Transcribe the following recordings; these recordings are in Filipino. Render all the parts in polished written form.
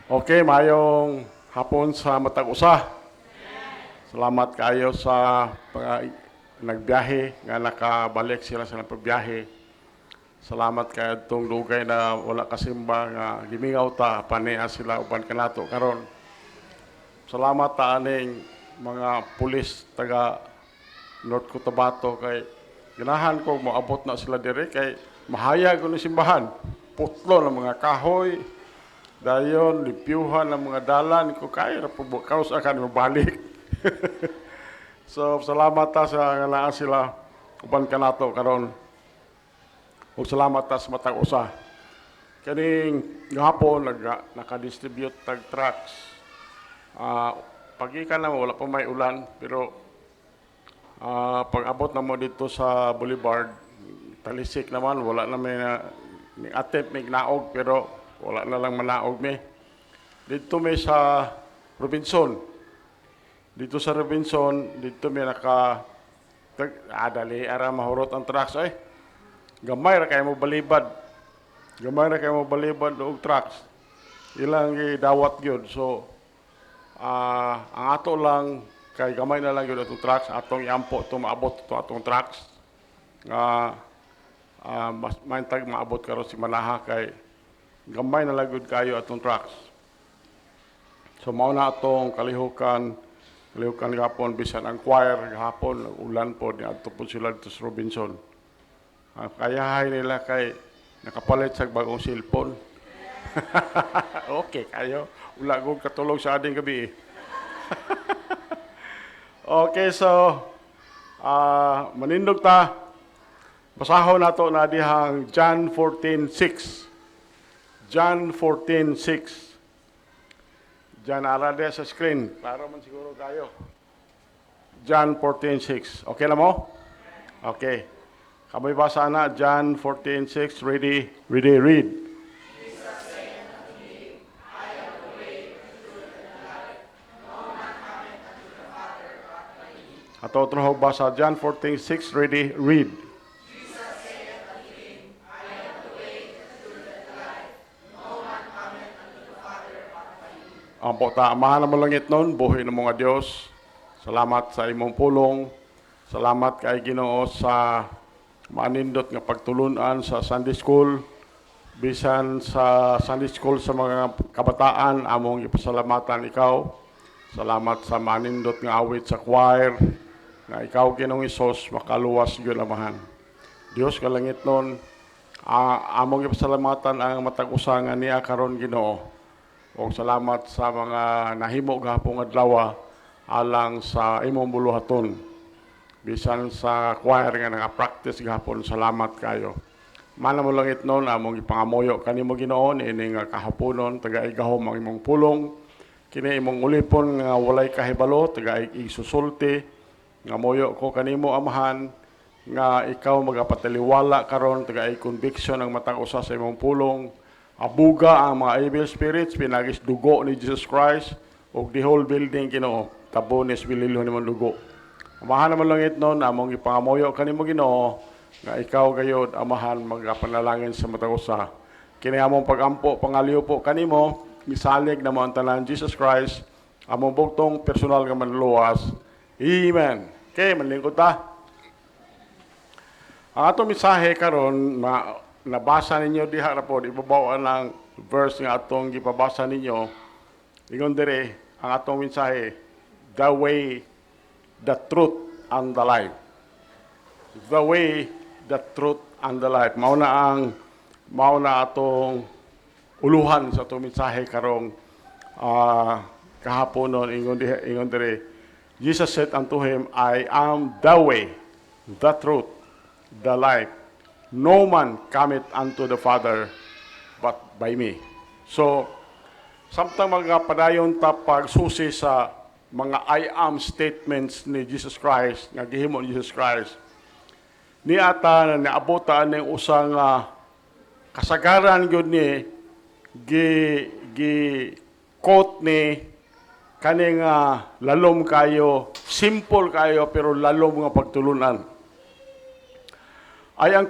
Okay, mayong hapon sa matag usa. Salamat kayo sa nagbiyahe nga nakabalik sila sa pagbiyahe. Salamat kayo itong lugay na wala kasimba nga gimingaw ta paniya sila uban kanato karon. Salamat ta aning mga pulis taga North Cotabato kay ganahan ko moabot na sila dire kay mahayag ko ni simbahan. Putlo ng mga kahoy, dayon lipiuhan ng mga dalan ko kaya na po kaus akan mabalik. So salamat ta sa nga sila uban kanato karon. Ug salamat ta sa matag usa. Kaning gahapon naka-distribute tag trucks. Pagikan na wala pa may ulan pero pag abot na mo dito sa Boulevard, talisik naman wala na may ni attempt may naog pero wala na lang manaog me. Dito may sa Robinson. Dito sa Robinson, dito may dali ara mahurot ang trucks ay. Gamay ra kay mo balibad. Gamay ra kay mo balibad og trucks. Ilang gidawat gyud. So ang ato lang kay gamay na lang gyud atong trucks, atong iampo to maabot to atong trucks. Mas maintag maabot karon si Manaha kay gamay na lagod kayo atong trucks. So mao na atong kalihukan gahapon bisan ang choir gahapon ulan po ni adto po sila dito sa Robinson. Kayahay nila kay nakapalit sa bagong cellphone. Okay kayo. Ula gud katulog sa ading gabi. Okay, so manindog ta. Basahon nato na dihang John 14:6. John 14:6. Diyan arade sa screen. Klaro man siguro tayo. John 14:6. Okay na mo? Okay. Kamoy basa na John 14:6. Ready? Ready, read. Ato trahog basa John 14:6. Ready, read. Ang ta, amahan na malangit nun, buhay ng mga Diyos. Salamat sa imong pulong. Salamat kay Ginoo sa manindot nga pagtulunan sa Sunday School. Bisan sa Sunday School sa mga kabataan, among ipasalamatan ikaw. Salamat sa manindot nga awit sa choir. Nga ikaw, Ginoong Hesus, makaluwas yun amahan. Diyos kalangit nun, among ipasalamatan ang matag-usangan niya karon Ginoo. O salamat sa mga nahimo gahapon adlaw alang sa imong buluhaton. Bisan sa choir nga naka-practice gahapon, salamat kayo. Mana mo langit noon among ipangamoyo kanimo Ginoo ini nga kahaponon taga-igahom ang imong pulong. Kini imong ulipon nga walay kahibalo taga-isusulti nga moyo ko kanimo amahan nga ikaw magapataliwala karon taga-conviction ang matag usa sa imong pulong. Abuga ang mga evil spirits, pinagis dugo ni Jesus Christ, o the whole building Ginoo, tabones bililo ni mong dugo. Amahan naman langit noon, among ipangamoyo kanimo Ginoo, nga ikaw gayod amahan magapanalangin sa matag usa. Kini among pagampo, pangaliw po kanimo, misalig na mo ang tanan Jesus Christ, among bugtong personal nga manluwas. Amen. Okay, manlingkod ta. Ang atong mensahe karon nabasa ninyo diha ra po, ibabaw ang verse nga atong gipabasa ninyo. Ingon dire ang atong mensahe, the way, the truth, and the life. The way, the truth, and the life. Mao na atong uluhan sa atong mensahe karong kahapon noon. Ingon dire, Jesus said unto him, I am the way, the truth, the life. No man cometh unto the Father but by me. So, samtang magpadayon ta pagsusi sa mga I am statements ni Jesus Christ, nga gihimo ni Jesus Christ, ni ata na naabotan ng usang kasagaran yun ni quote ni kaning lalom kayo, simple kayo pero lalom nga pagtulunan. Ay ang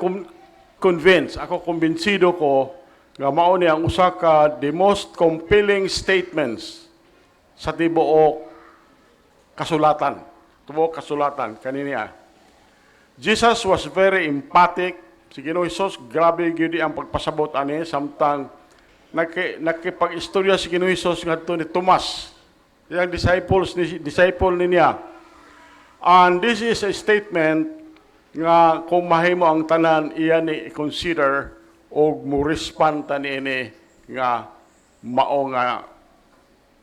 convinced, ako kumbinsido ko nga mao ni ang usa ka the most compelling statements sa tibuok kasulatan. Tibuok kasulatan kaniniya. Jesus was very emphatic. Si Ginoong Hesus, grabe gyud ang pagpasabot ani samtang nakipag-istorya si Ginoong Hesus ngadto ni Tomas, yang disciple niya. And this is a statement nga kung mahimo ang tanan iya ni i-consider o mo respond ta niini nga mao nga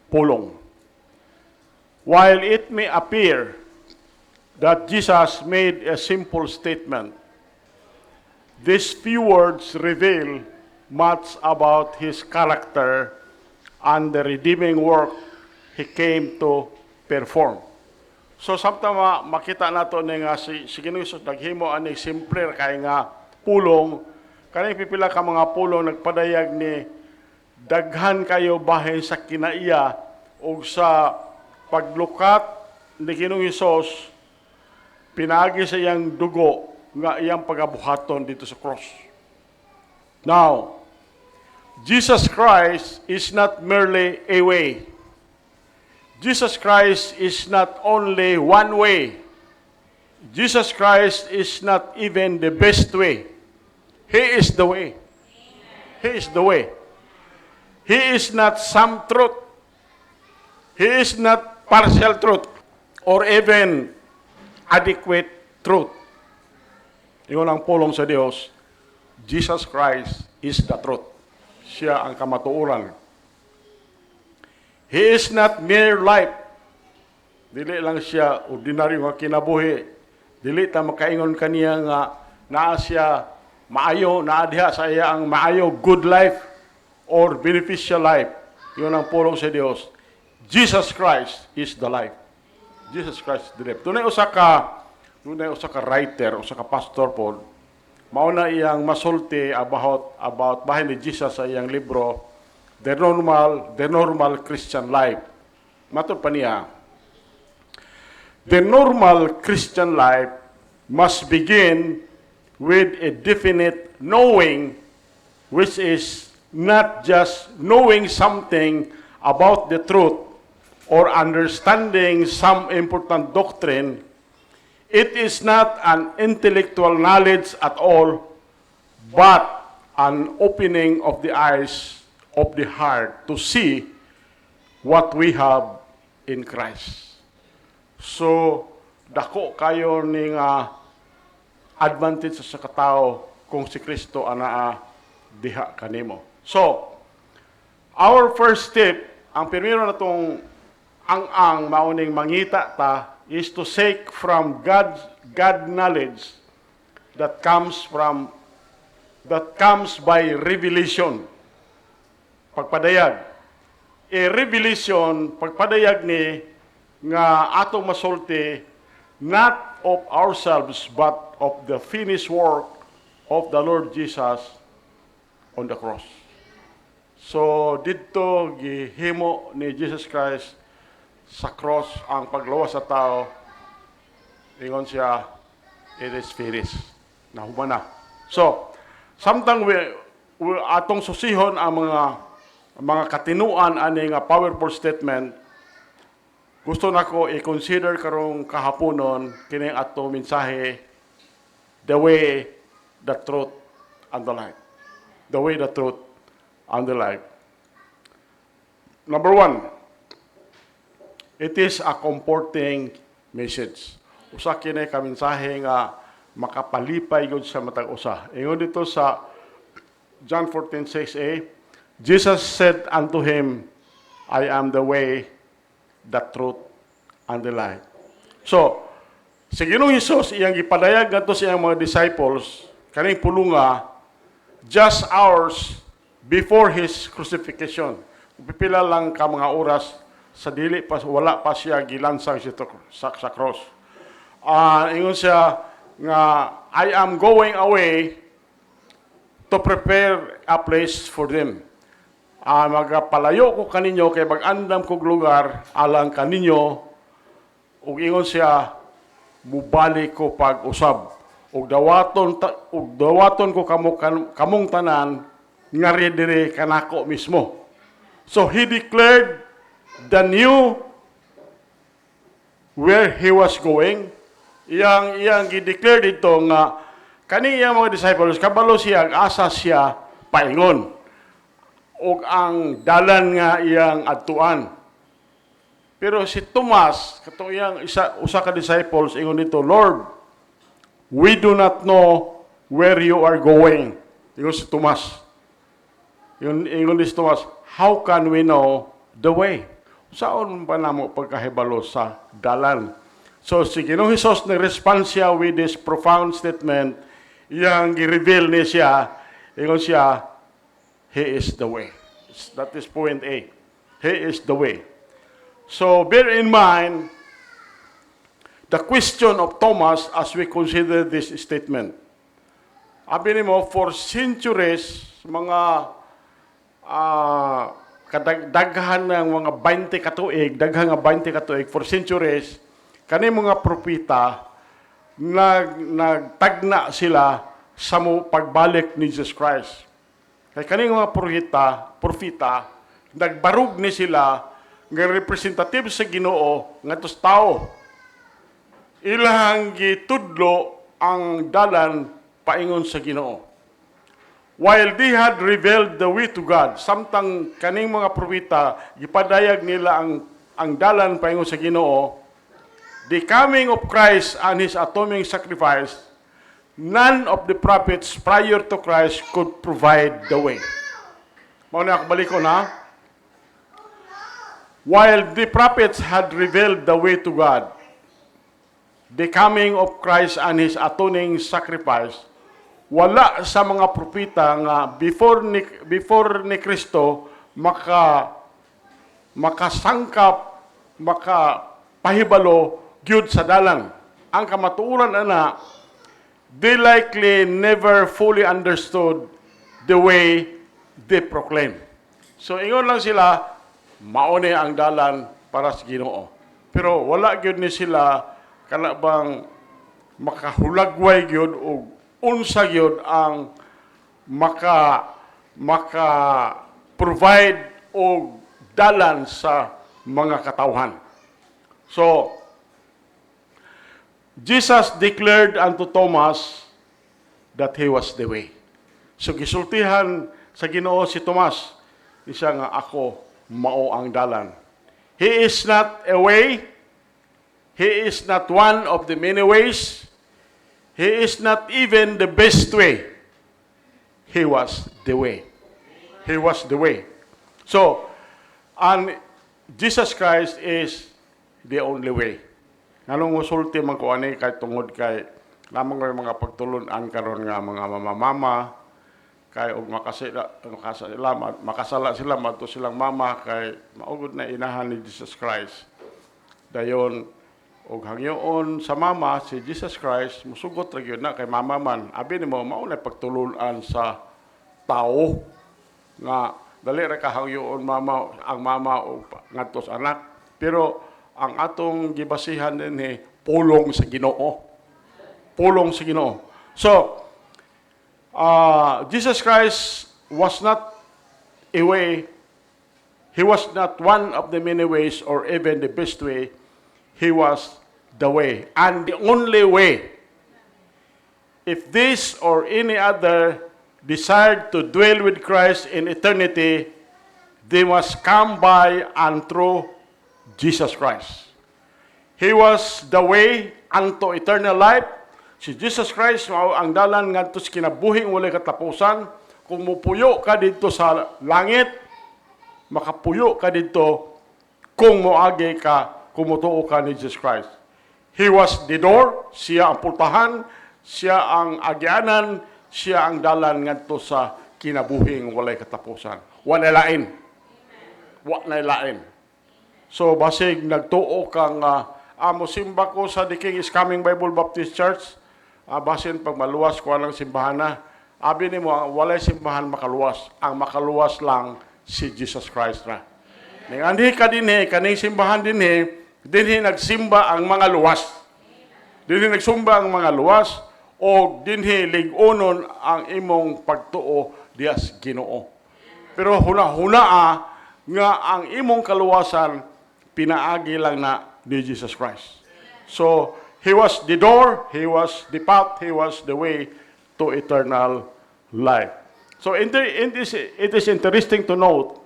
pulong. While it may appear that Jesus made a simple statement, these few words reveal much about his character and the redeeming work he came to perform. So samtang makita nato ni nga si Ginoong Hesus naghimo ani simple kay nga pulong, kani pipila ka mga pulong nagpadayag ni daghan kayo bahin sa kinaiya o sa paglukat ni Ginoong Hesus pinagi sa iyang dugo nga iyang pagabuhaton dito sa cross. Now, Jesus Christ is not merely a way. Jesus Christ is not only one way. Jesus Christ is not even the best way. He is the way. He is the way. He is not some truth. He is not partial truth or even adequate truth. Iyon ang pulong sa Dios. Jesus Christ is the truth. Siya ang kamatuoran. He is not mere life. Dili lang siya ordinaryo nga kinabuhi. Dili ta makaingon kaniya nga naa siya maayo, naa diha sa iya ang maayo good life or beneficial life. Iyon ang pulong sa Dios. Jesus Christ is the life. Jesus Christ is the life. Tunay usa ka writer, usa ka pastor po, mao na iyang masulti about bahin ni Jesus sa iyang libro The Normal Christian Life. Matod pa niya, the normal Christian life must begin with a definite knowing, which is not just knowing something about the truth or understanding some important doctrine. It is not an intellectual knowledge at all, but an opening of the eyes of the heart to see what we have in Christ. So, dako kayo ning advantage sa katao kung si Kristo anaa diha kanimo. So, our first step, ang primero na tong ang mauning mangita ta is to seek from God knowledge that comes by revelation. Pagpadayag. Revelation, pagpadayag ni nga atong masulti not of ourselves but of the finished work of the Lord Jesus on the cross. So dito gihimo ni Jesus Christ sa cross ang paglawas sa tao. Ingon siya, it is finished. Nahuman na. So, samtang we atong susihon ang mga katinuan ani nga powerful statement, gusto nako i-consider karong kahaponon kini ato mensahe, the way, the truth, and the life. The way, the truth, and the life. Number 1, it is a comforting message. Usa kini ka mensahe nga makapalipay gud sa matag usa. Ingon dito sa John 14:6a, Jesus said unto him, I am the way, the truth, and the life. So, si Ginoong Hesus iyang gipadayag ngadto sa iyang mga disciples kaning pulunga just hours before his crucifixion. Pipila lang ka mga oras sa dili pa wala pa siya gilansang sa cross. Ingon siya nga I am going away to prepare a place for them. Magapalayo ko kaninyo kay mag-andam kog lugar alang kaninyo, ug ingon siya mubalik ko pag-usab ug dawaton ko kamong tanan nga diri kanako mismo. So he declared the new where he was going. Iyang gi-declare dito nga kani iyang mga disciples kabalo siya asa siya paingon ug ang dalan nga iyang adtuan. Pero si Tomas, kato iyang usa ka disciples ingon dito, Lord, we do not know where you are going. Ingon si Tomas. Ingon si Tomas, how can we know the way? Saan pa namo pagkahibalo sa dalan? So si Ginoong Hesus nag-respond siya with this profound statement, iyang gi-reveal ni siya, ingon siya, He is the way. That is point A. He is the way. So bear in mind the question of Thomas as we consider this statement. Abi nimo, for centuries, mga kadaghan ng mga 20 katuig, daghang nga 20 katuig, for centuries, kani mga propeta, nagtagna sila sa pagbalik ni Jesus Christ. Kaya kani mga propeta, nagbarug ni sila nga representative sa Ginoo ngadto sa tao. Ilang gitudlo ang dalan paingon sa Ginoo. While they had revealed the way to God, samtang kaning mga propeta gipadayag nila ang dalan paingon sa Ginoo, the coming of Christ and His atoning sacrifice, none of the prophets prior to Christ could provide the way. Mao na ako balikon ha. While the prophets had revealed the way to God, the coming of Christ and His atoning sacrifice, wala sa mga propeta nga before ni Kristo makasangkap, makapahibalo gyud sa dalan. Ang kamatuoran ana, they likely never fully understood the way they proclaim. So ingon lang sila, maone ang dalan para sa Ginoo. Pero wala gyud ni sila kanabang makahulagway gyud og unsa gyud ang maka provide og dalan sa mga katawhan. So Jesus declared unto Thomas that he was the way. So gisultihan sa Ginoo si Tomas, isa nga ako mao ang dalan. He is not a way. He is not one of the many ways. He is not even the best way. He was the way. He was the way. So, and Jesus Christ is the only way. Nganong musulti man ko ani kay tungod kay lamang may mga pagtulunan karon nga mga mama kay og makasala sila madto silang mama kay maugod na inahan ni Jesus Christ. Dayon og hangyoon sa mama si Jesus Christ musugot ra gyud na kay mama man. Abi nimo mao na pagtulunan sa tao nga dali ra ka hangyoon ang mama og ngadto sa anak. Pero ang atong gibasihan dinhi pulong sa Ginoo. Pulong sa Ginoo. So Jesus Christ was not a way. He was not one of the many ways or even the best way. He was the way and the only way. If this or any other desired to dwell with Christ in eternity, they must come by and through Jesus Christ. He was the way unto eternal life. Si Jesus Christ mao ang dalan ngadto sa kinabuhing walay katapusan. Kung mupuyo ka dito sa langit, makapuyo ka dito kung moagi ka, kung mutuo ka ni Jesus Christ. He was the door, siya ang pultahan, siya ang agyanan, siya ang dalan ngadto sa kinabuhing walay katapusan. Wa na lain. Wa na lain. So basig nagtuo kang amo simba ko sa The King is Coming Bible Baptist Church. Basin pag maluwas ko ang simbahan na. Abi ni mo, walay simbahan makaluwas. Ang makaluwas lang si Jesus Christ na. Ningandi ka dinhi, kaning simbahan dinhi nagsimba ang mga luwas. Dinhi nagsumba ang mga luwas, o dinhi lig-unon ang imong pagtuo dias Ginoo. Pero huna-hunaa nga ang imong kaluwasan pinaagi lang na ni Jesus Christ. So, He was the door, He was the path, He was the way to eternal life. So, it is interesting to note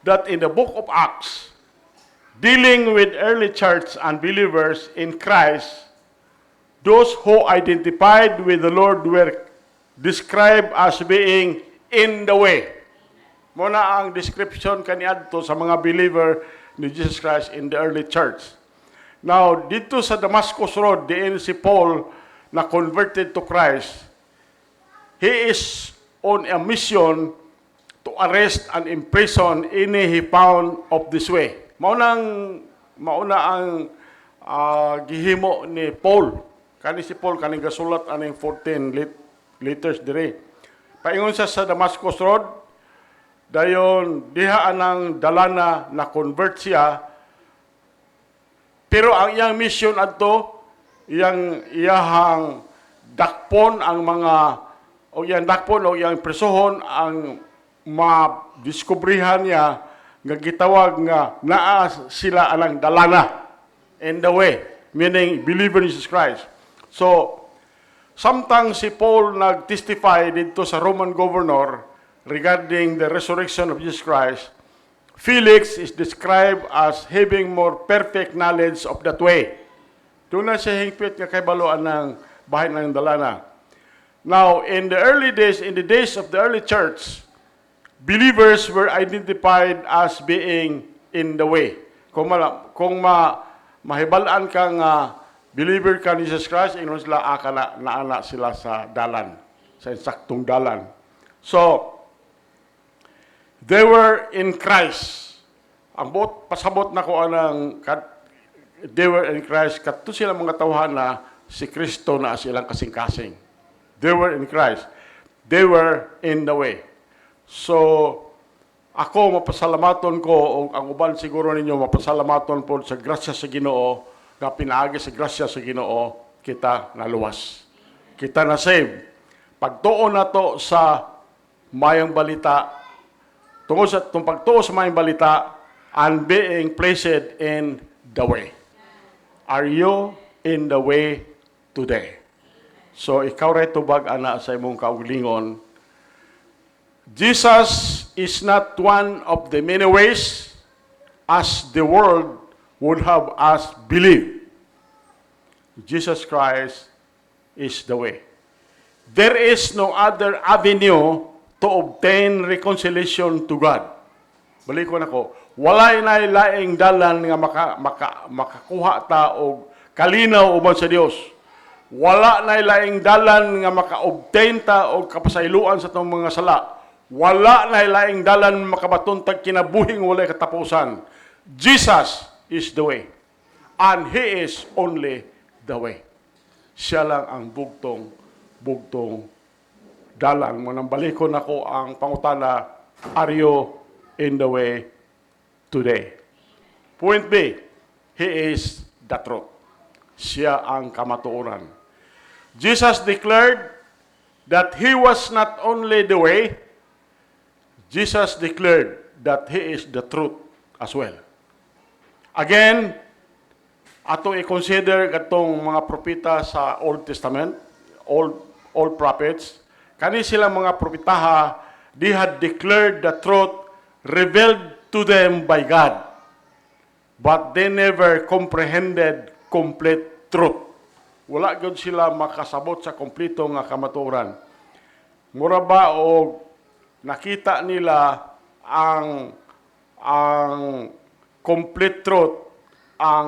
that in the book of Acts, dealing with early church and believers in Christ, those who identified with the Lord were described as being in the way. Muna ang description kaniadto sa mga believer ni Jesus Christ in the early church. Now, dito sa Damascus Road, diin si Paul na converted to Christ, he is on a mission to arrest and imprison any he found of this way. Mauna ang gihimo ni Paul. Kani si Paul, kaning gasulat aning 14 letters dire. Paingon siya sa Damascus Road, dayon diha anang dalana na convert siya. Pero ang iyang mission adto, iyahang dakpon ang mga o iyang presohon ang madiskubrihan niya nga gitawag nga naa sila anang dalana in the way, meaning believer in Jesus Christ. So, samtang si Paul nag-testify dito sa Roman governor regarding the resurrection of Jesus Christ, Felix is described as having more perfect knowledge of that way. Doon na siya hingpit nga kay baloan ng bahay ng dalana. Now, in the days of the early church, believers were identified as being in the way. Kung mahibalaan ka nga believer ka ni Jesus Christ, inon sila naana sila sa dalan, sa insaktong dalan. So, they were in Christ. Ang pasabot na ko anang they were in Christ, kadto sila mga tawhan na si Kristo na silang kasing-kasing. They were in Christ. They were in the way. So, ako mapasalamaton ko, o ang uban siguro ninyo mapasalamaton po sa grasya sa Ginoo, nga pinaagi sa grasya sa Ginoo, kita naluwas. Kita na save. Pagtuon na to sa mayang balita, tungkol sa pagtuon sa mayang balita, and being placed in the way. Are you in the way today? So, ikaw rin tubag, ana, sa imong kaugalingon, Jesus is not one of the many ways as the world would have us believe. Jesus Christ is the way. There is no other avenue to obtain reconciliation to God. Balik ko na ko. Walay na laing dalan nga makakuha ta og kalinaw uban sa Dios. Wala na laing dalan nga maka-obtain ta og kapasayloan sa tong mga sala. Wala na laing dalan makabatuntag kinabuhing walay katapusan. Jesus is the way. And He is only the way. Siya lang ang bugtong dalan. Munang balikon ako ang pangutana, are you in the way today? Point B, He is the truth. Siya ang kamatuoran. Jesus declared that He was not only the way, Jesus declared that He is the truth as well. Again, atong i-consider katong mga propeta sa Old Testament, old prophets, kani silang mga propetaha, they had declared the truth revealed to them by God, but they never comprehended complete truth. Wala gyud sila makasabot sa kompleto nga kamatuoran. Mura ba o nakita nila ang complete truth, ang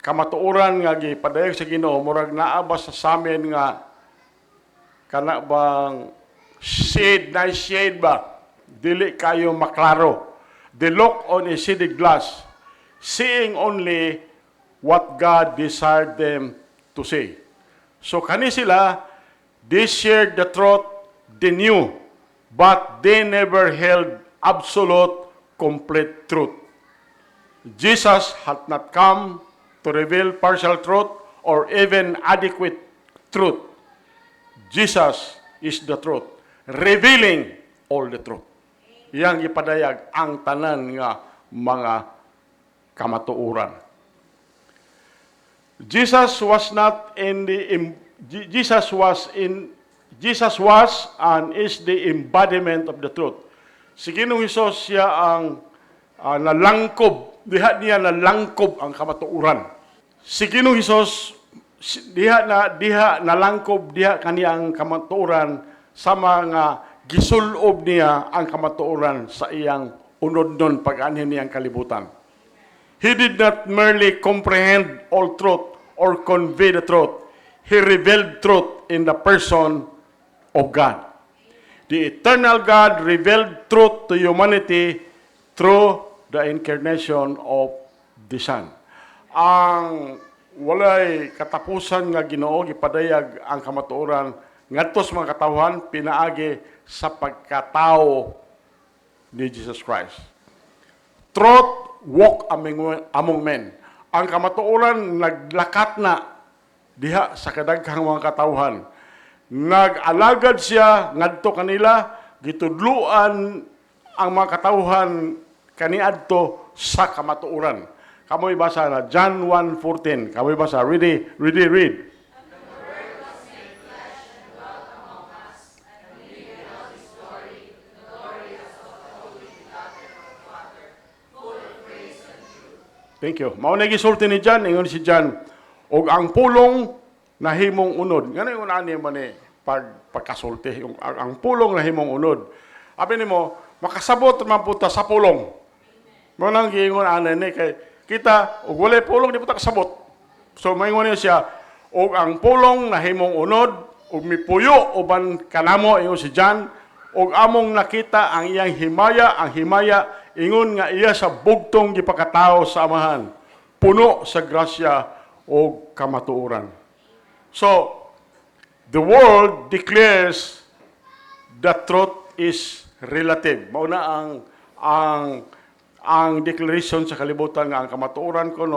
kamatuoran nga gipadayag sa Ginoo, murag naa ba sa samin nga kana bang shade ba? Dili kayo maklaro. They look on a shaded glass, seeing only what God desired them to say. So kani sila, they shared the truth, they knew, but they never held absolute, complete truth. Jesus had not come to reveal partial truth or even adequate truth. Jesus is the truth. revealing all the truth. Iyang ipadayag ang tanan nga mga kamatuoran. Jesus was and is the embodiment of the truth. Si Ginoong Hesus siya ang nalangkob, diha niya nalangkob ang kamatuoran. Si Ginoong Hesus diha nalangkob diha kaniyang kamatuoran sa mga gisulob niya ang kamatuoran sa iyang unod nun pag-anhin niyang kalibutan. He did not merely comprehend all truth or convey the truth. He revealed truth in the person of God. The eternal God revealed truth to humanity through the incarnation of the Son. Ang walay katapusan nga Ginoo gipadayag ang kamatuoran ngadto sa mga katawhan pinaagi sa pagkatao ni Jesus Christ. Truth walk among men. Ang kamatuoran naglakat na diha sa kadaghang mga katawhan. Nag-alagad siya ngadto kanila, gitudluan ang mga katawhan kaniadto sa kamatuoran. Kamoy basa na John 1:14. Kamoy basa, read. Thank you. Mao na gisulti ni John, ingon si John, og ang pulong nahimong unod. Ngano yung ani man ni pagkasulti, ang pulong nahimong unod. Abi nimo, makasabot man puta sa pulong. Mo nang giingon ana ni kay kita og walay pulong di puta kasabot. So maingon niya siya, og ang pulong nahimong unod, og mipuyo uban kanamo ingon si John, og among nakita ang iyang himaya, ang himaya ingon nga iya sa bugtong gipakatao sa amahan, puno sa grasya o kamatuoran. So, the world declares that truth is relative. Mauna ang declaration sa kalibutan nga ang kamatuoran ko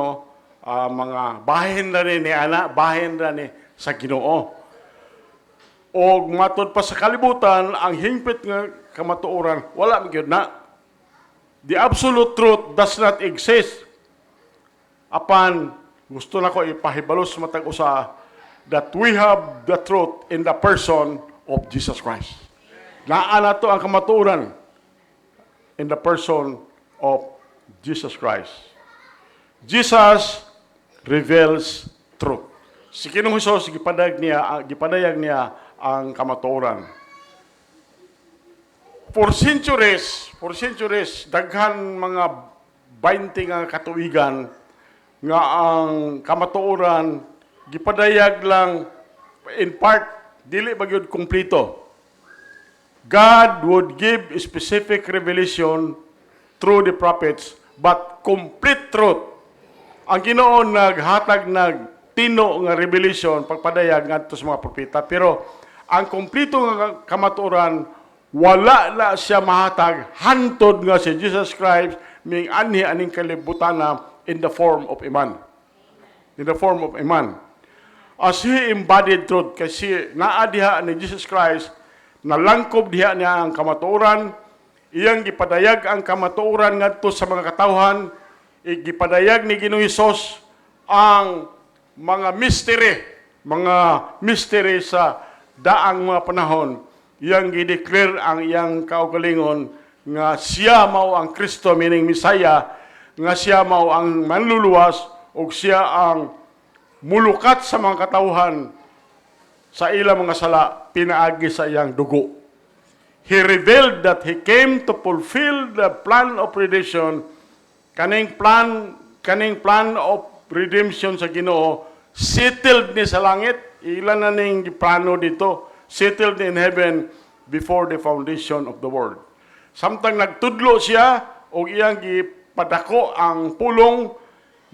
mga bahin na ni ana, bahin na ni sa Ginoo. O matod pa sa kalibutan ang hingpit nga kamatuoran wala gyud na. The absolute truth does not exist. Apan gusto na ko ipahibalos matag usa that we have the truth in the person of Jesus Christ. Naa na to ang kamatuoran in the person of Jesus Christ. Jesus reveals truth. Si Ginoong Hesus gipadayag niya ang kamatuoran. For centuries, daghan mga 20 nga katuigan nga ang kamatuoran gipadayag lang in part, dili ba gyud kumpleto. God would give specific revelation through the prophets, but complete truth. Ang Ginoo naghatag tino nga revelation pagpadayag ngadto sa mga propeta, pero ang kumpleto nga kamatuoran wala na siya mahatag hantod nga si Jesus Christ ming anhi aning kalibutan in the form of a man. In the form of a man. As He embodied truth, kasi naa diha ni Jesus Christ, nalangkob diha niya ang kamatuoran, iyang gipadayag ang kamatuoran ngadto sa mga katawhan, gipadayag ni Ginoong Hesus ang mga mystery sa daang mga panahon, iyang gideclare ang iyang kaugalingon nga siya mao ang Kristo, meaning Messiah, nga siya mao ang manluluwas o siya ang mulukat sa mga katawhan sa ilang mga sala pinaagi sa iyang dugo. He revealed that He came to fulfill the plan of redemption. Kaning plan of redemption sa Ginoo settled ni sa langit, ilan na ning plano dito, settled in heaven before the foundation of the world. Samtang nagtudlo siya o iyang gipadako ang pulong,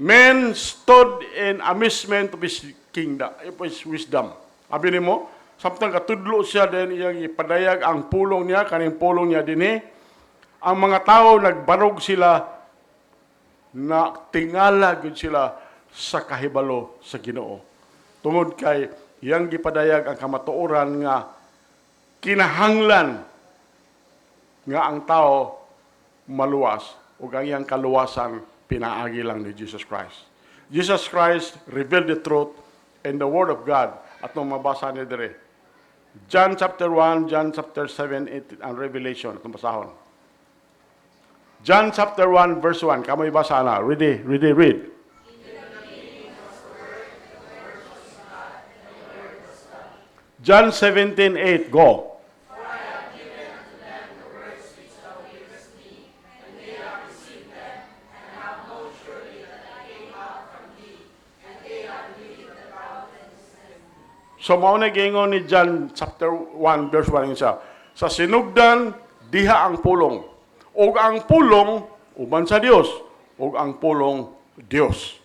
men stood in amazement of His kingdom, of His wisdom. Abi nimo, samtang katudlo siya din iyang ipadayag ang pulong niya, kaning pulong niya dinhi, ang mga tao nagbarog sila, na tingala gud sila sa kahibalo sa Ginoo. Tungod kay iyang gipadayag ang kamatuoran nga kinahanglan nga ang tao maluwas ug ang iyang kaluwasan pinaagi lang ni Jesus Christ. Jesus Christ revealed the truth in the Word of God. Atong mabasa ni dire. John chapter 1, John chapter 7, 8, and Revelation. Atong basahon. John chapter 1, verse 1. Kamoy basa na. Read. John 17:8. Go. So mao na gingon ni John chapter 1 verse 1 siya. Sa sinugdan diha ang pulong. Ug ang pulong uban sa Dios, ug ang pulong Dios.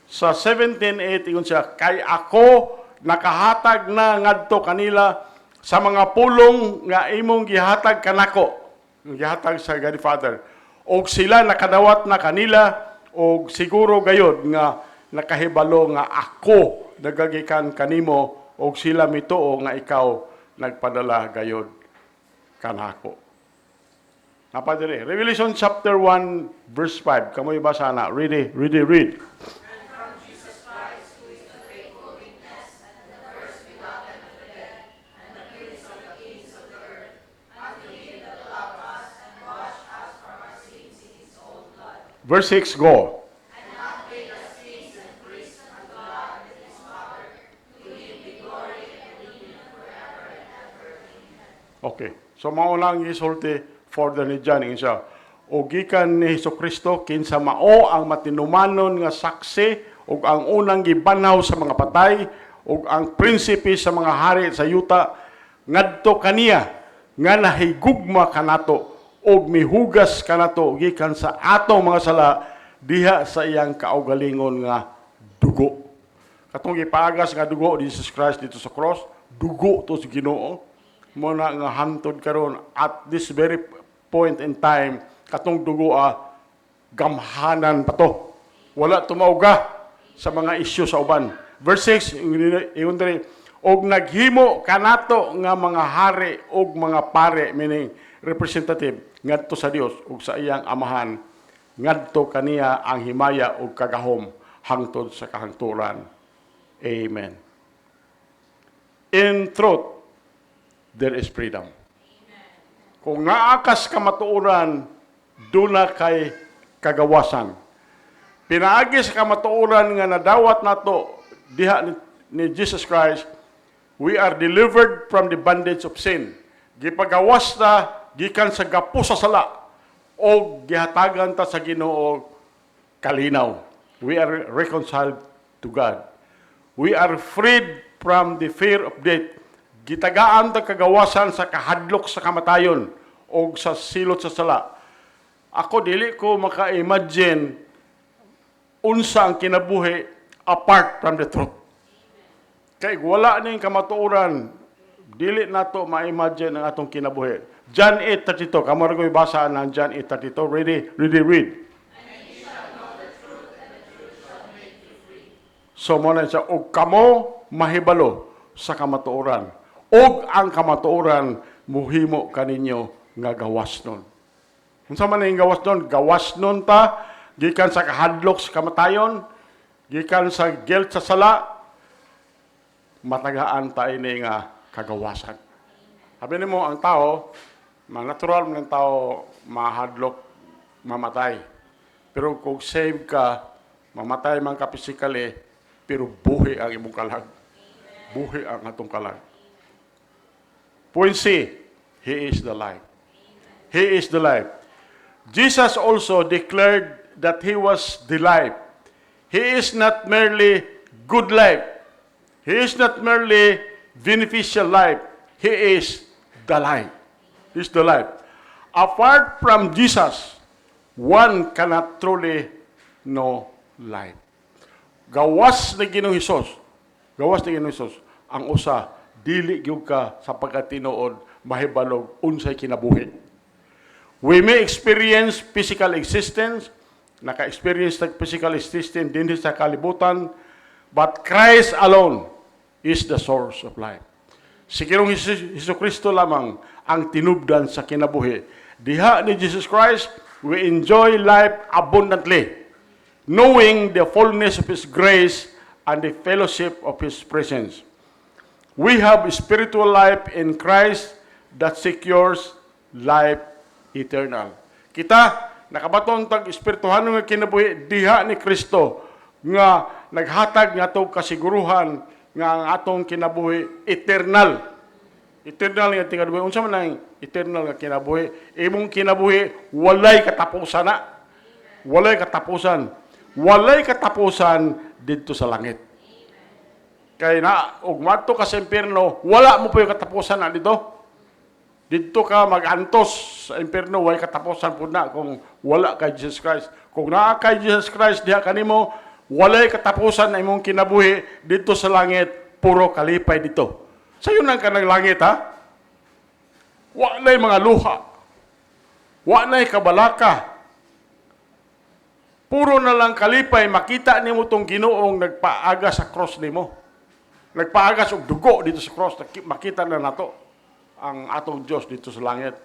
Sa 17:8 ingon siya, kay ako nakahatag na ngadto kanila sa mga pulong nga imong gihatag kanako. Gihatag sa God Father. Og sila nakadawat na kanila og siguro gayod nga nakahibalo nga ako nagagikan kanimo og sila mituo nga ikaw nagpadala gayod kanako. Napa dire? Revelation chapter 1 verse 5. Kamoy basa na. Read. Verse 6, go. Okay. So maulang gisulti for the ni John siya. O gikan ni Hesukristo kinsa mao ang matinumanon nga saksi ug ang unang gibanaw sa mga patay ug ang prinsipe sa mga hari sa yuta ngadto kaniya nga nahigugma kanato ug mihugas kanato gikan sa atong mga sala diha sa iyang kaugalingon nga dugo. Katong gipagas nga dugo ni Jesus Christ dito sa cross, dugo to sa Ginoo. Mo na nga hantod karon at this very point in time katong dugo gamhanan pa to. Wala tumauga sa mga isyu sa uban. Verse 6, ingon diri, og naghimo kanato nga mga hari og mga pare, meaning representative ngadto sa Dios ug sa iyang amahan, ngadto kaniya ang himaya ug kagahom hangtod sa kahangturan. Amen. In truth, there is freedom. Kung naakas ka matuuran, duna kay kagawasan. Pinaagi sa kamatuuran nga nadawat nato diha ni Jesus Christ, we are delivered from the bondage of sin. Gipagawas ta gikan sa gapo sa sala o gihatagan ta sa Ginoo kalinaw. We are reconciled to God. We are freed from the fear of death. Gitagaan ta kagawasan sa kahadlok sa kamatayon o sa silot sa sala. Ako dili ko maka-imagine unsa ang kinabuhi apart from the truth. Kay wala ning kamatuoran, dili nato ma-imagine ang atong kinabuhi. John 8:32, kamo ra koy basa ng John 8:32. Read. So mo na siya, og kamo mahibalo sa kamatuoran. Og ang kamatuoran muhimo kaninyo nga gawasnon. Unsa man ang gawasnon? Gawasnon ta gikan sa kahadlok sa kamatayon, gikan sa guilt sa sala, matagaan ta ini nga kagawasan. Sabi nimo ang tao, natural man ang tao mahadlok, mamatay. Pero kung save ka, mamatay man ka physically, pero buhi ang imong kalag. Buhi ang atong kalag. Point C, He is the life. He is the life. Jesus also declared that He was the life. He is not merely good life. He is not merely beneficial life. He is the life. He is the life. Apart from Jesus, one cannot truly know life. Gawas ni Ginoong Hesus, ang usa, dili gyud ka sa pagkatinuod mahibalog unsay kinabuhi. We may experience physical existence, naka-experience ng physical existence din sa kalibutan, but Christ alone is the source of life. Si Ginoong Jesucristo lamang ang tinubdan sa kinabuhi. Diha ni Jesus Christ, we enjoy life abundantly, knowing the fullness of His grace and the fellowship of His presence. We have spiritual life in Christ that secures life eternal. Kita, nakabaton tag espirituhan nga kinabuhi, diha ni Kristo, nga naghatag nga to kasiguruhan nga ang atong kinabuhi eternal. Eternal nga kinabuhi. Unsa man ang eternal nga kinabuhi? Imong kinabuhi walay katapusan na. Walay katapusan. Walay katapusan didto sa langit. Kay na ug madto ka sa impierno, wala mo pa yung katapusan na dito. Dito ka mag-antos sa impierno, walay katapusan pud na kung wala kay Jesus Christ. Kung naa kay Jesus Christ diha kanimo, walay katapusan na imong kinabuhi dito sa langit, puro kalipay dito. Sayo nang kanang langit, ha? Walay mga luha. Walay kabalaka. Puro na lang kalipay, makita nimo tong Ginoong nagpaaga sa cross nimo. Nagpaaga og dugo dito sa cross, makita na nato ang atong Dios dito sa langit.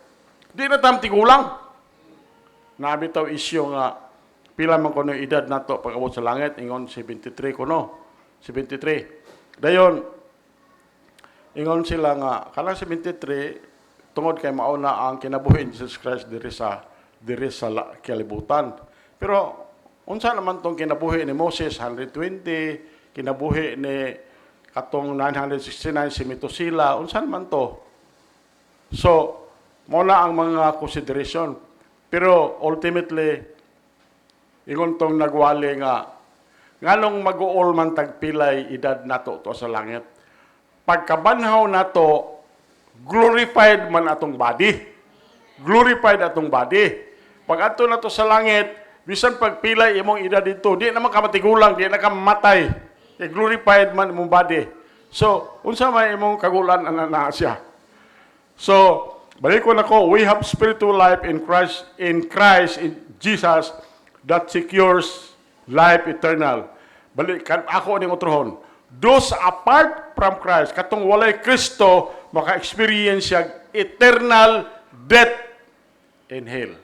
Di na tam tigulang. Nabitaw isyu nga pila man kuno edad nato pag-abot sa langit, ingon 73 kuno. 73. Dayon ingon sila nga kanang 73 tungod kay mauna ang kinabuhi ni Jesus Christ diri sa kalibutan. Pero unsa naman tong kinabuhi ni Moses 120, kinabuhi ni katong 969 si Metusela, unsa naman to? So, muna ang mga consideration. Pero ultimately, ingon tong nagwali nga, nganong mag-uol man tagpilay edad nato to sa langit. Pagkabanhaw nato, glorified man atong body. Glorified atong body. Pag ato nato sa langit, bisan pagpilay imong edad dito, di naman ka matigulang, di na ka mamatay. Glorified man imong body. So, unsa may imong kagulan na siya? So, balik ko na ko, we have spiritual life in Christ, in Jesus, that secures life eternal. Balik, ako ning utrohon. Those apart from Christ, katong walay Kristo, maka-experience siya eternal death in hell.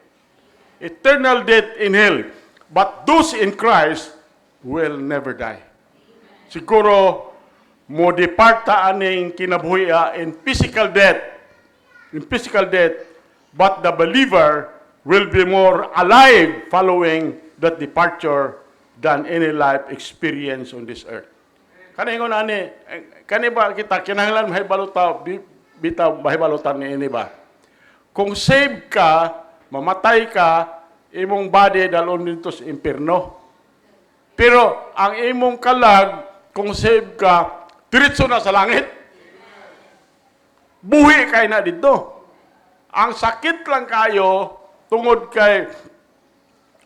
Eternal death in hell. But those in Christ will never die. Siguro, mo depart ta aning kinabuhi in physical death. In physical death, but the believer will be more alive following that departure than any life experience on this earth. Kani ingon ani, kani ba kita kinahanglan mahibaluta bitaw mahibalutan ni ini ba? Kung save ka, mamatay ka, imong body dalon dito sa impierno. Pero ang imong kalag, kung save ka, diretso na sa langit. Buhi kay na dito. Ang sakit lang kayo tungod kay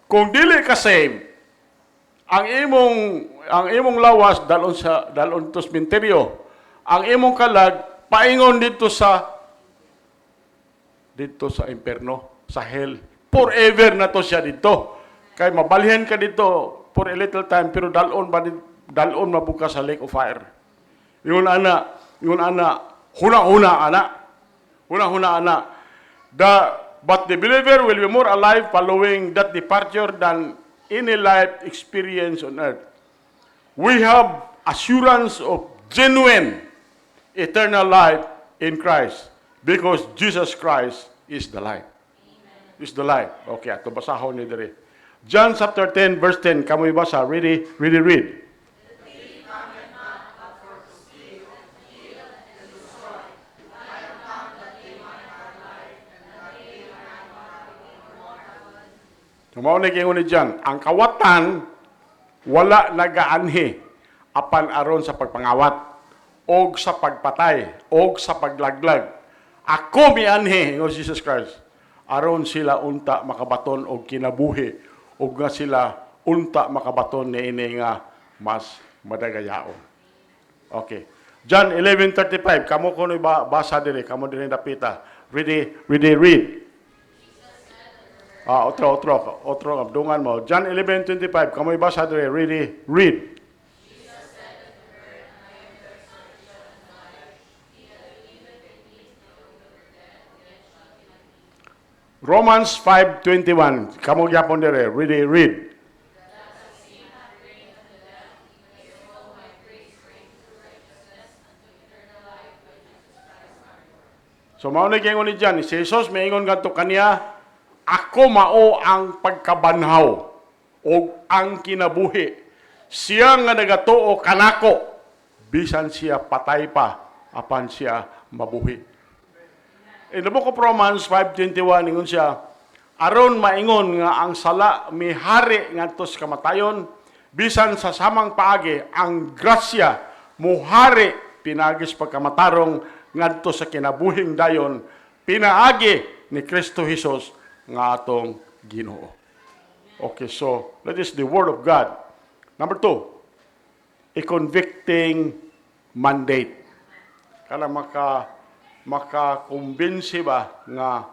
kung dili ka save, ang imong lawas dalon to sementeryo. Ang imong kalag paingon dito sa impierno, sa hell. Forever na to siya dito. Kay mabalhin ka dito for a little time pero dalon mabuka sa lake of fire. Yun ana, huna-huna ana. But the believer will be more alive following that departure than any life experience on earth. We have assurance of genuine eternal life in Christ because Jesus Christ is the life. Is the life. Okay, ato basahon ni diri. John chapter 10 verse 10, kamoy basa, ready read. Tumaw na kingon ni John, ang kawatan wala nagaanhi apan aron sa pagpangawat og sa pagpatay og sa paglaglag. Ako mianhi ng Jesus Christ aron sila unta makabaton og kinabuhi og nga sila unta makabaton niini nga mas madagayaon. Okay. John 11:35, kamo kuno basa diri, kamo diri dapita. Ready read. Otro abdungan mo. John 11:25, kamoy basa diri, read. Romans 5:21. Kamo gyapon dire, read. So mao na gingon ni John, si Jesus maingon ngadto kaniya, ako mao ang pagkabanhaw o ang kinabuhi. Siya nga nagatuo kanako, bisan siya patay pa, apan siya mabuhi. In the book of Romans 5:21, ingon siya, aron maingon nga ang sala mihari ngadto sa kamatayon, bisan sa samang paagi ang grasya muhari pinagis pagkamatarong ngadto sa kinabuhing dayon, pinaagi ni Kristo Jesus nga atong Ginoo. Okay, so that is the Word of God. Number 2, a convicting mandate. Kana makakumbinsi ba nga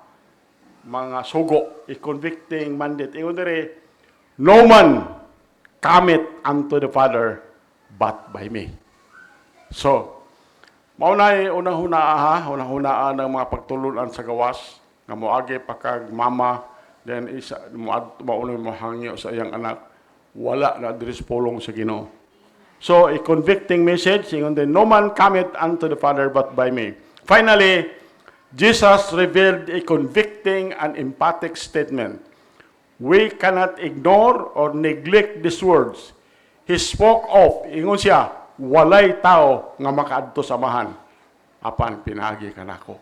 mga sugo, a convicting mandate. Ingon diri, no man cometh unto the Father but by me. So, maunay unang-hunaan ng mga pagtulunan sa gawas nga moagi pa kag mama, then isa maunay mahangyo sa iyang anak, wala na diri sa pulong sa Ginoo. So a convicting message, ingon din, no man cometh unto the Father but by me. Finally, Jesus revealed a convicting and emphatic statement. We cannot ignore or neglect these words. He spoke of, ingon siya, walay tao nga makaadto sa amahan apan pinagi kanako.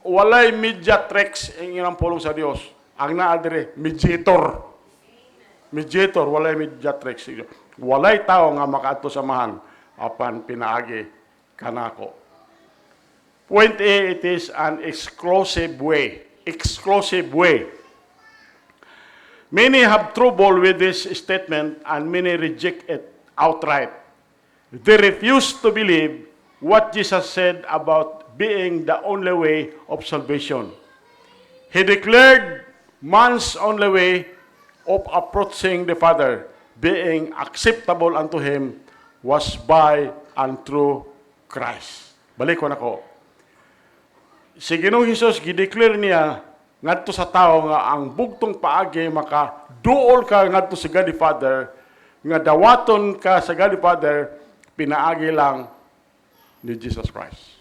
Walay mediatrix ang ilang pulong sa Dios. Ang naa dire mediator. Mediator, walay mediatrix. Walay tao nga makaadto sa amahan apan pinagi kanako. Point A, it is an exclusive way. Exclusive way. Many have trouble with this statement and many reject it outright. They refuse to believe what Jesus said about being the only way of salvation. He declared man's only way of approaching the Father, being acceptable unto Him, was by and through Christ. Balik ko na ko. Si Ginoong Hesus, gideclare niya ngadto sa tao nga ang bugtong paagi makaduol ka ngadto sa God the Father, nga dawaton ka sa God the Father, pinaagi lang ni Jesus Christ.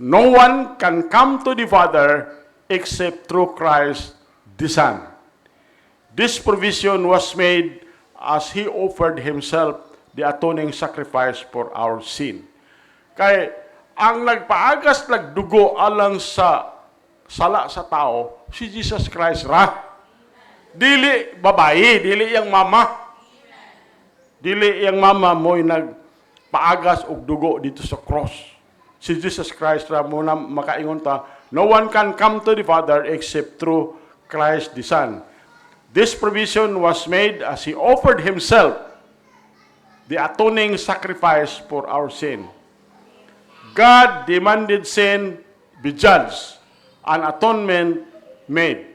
No one can come to the Father except through Christ the Son. This provision was made as He offered Himself the atoning sacrifice for our sin. Kay ang nagpaagas nagdugo alang sa sala sa tao, si Jesus Christ ra. Dili babae, dili yang mama. Dili yang mama mo'y nagpaagas og dugo dito sa cross. Si Jesus Christ ra mo na makaingon ta, no one can come to the Father except through Christ the Son. This provision was made as He offered Himself the atoning sacrifice for our sin. God demanded sin be judged, an atonement made.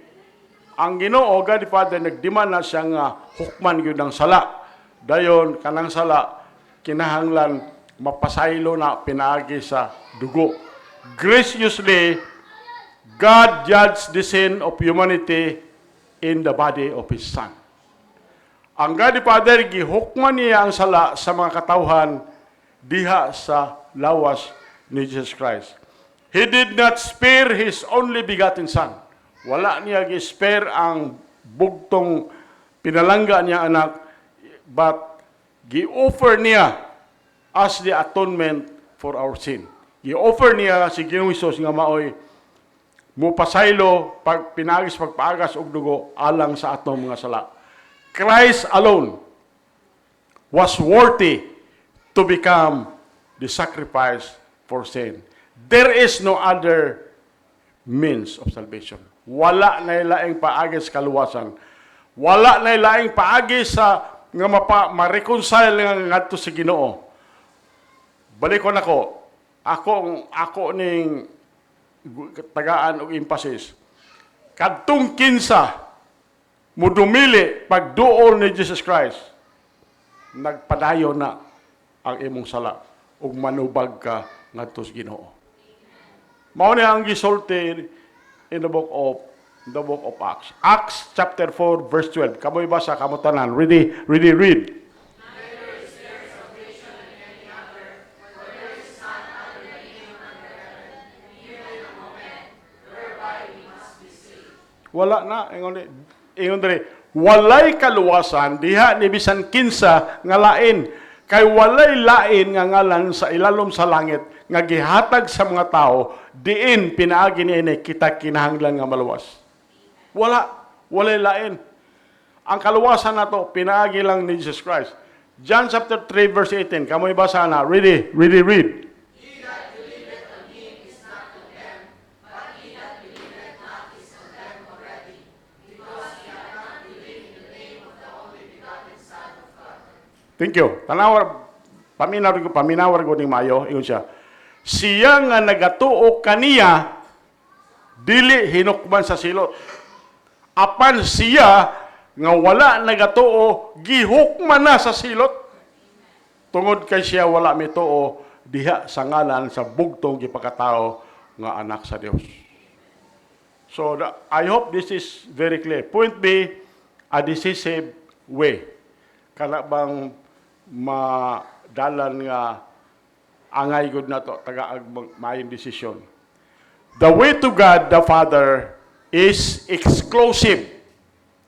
Ang Ginoo, God the Father, nagdemand na siya nga hukman yun ang sala. Dayon, kanang sala, kinahanglan mapasaylo na pinaagi sa dugo. Graciously, God judged the sin of humanity in the body of His Son. Ang God the Father, gihukman niya ang sala sa mga katawhan diha sa lawas ni Jesus Christ. He did not spare His only begotten Son. Wala niya gi-spare ang bugtong pinalangga niya anak, but gi-offer niya as the atonement for our sin. Gi-offer niya si Ginoong Hesus nga maoy mupasaylo pag pinagis pagpaagas og dugo alang sa atong mga sala. Christ alone was worthy to become the sacrifice for sin. There is no other means of salvation. Wala na ilaing paagi sa kaluwasan. Wala na ilaing paagi sa nga ma-reconcile nga ngadto sa Ginoo. Balik ko nako. Ako ning tagaan og emphasis. Kadtong kinsa mo dumili pagduol ni Jesus Christ, nagpadayon na ang imong sala ug manubag ka ngadto sa Ginoo. Mao ni ang gisulti in the book of Acts. Acts chapter 4 verse 12. Kamoy basa kamo tanan. Ready read. Wala na ingon diri walay kaluwasan diha ni bisan kinsa nga lain kay walay lain nga ngalan sa ilalom sa langit nga gihatag sa mga tao diin pinaagi niini kita kinahanglan nga maluwas. Walay lain. Ang kaluwasan nato pinaagi lang ni Jesus Christ. John chapter 3 verse 18. Kamoy basa na. Ready read. Thank you. Paminawar ko ning mayo, ingon siya. Siya nga nagatuo kaniya dili hinukman sa silot. Apan siya nga wala nagatuo gihukman na sa silot. Tungod kay siya wala mituo diha sa ngalan sa bugtong gipakatao nga anak sa Dios. So I hope this is very clear. Point B, a decisive way. Kana bang madalan nga angay gud nato taga maayong desisyon. The way to God the Father is exclusive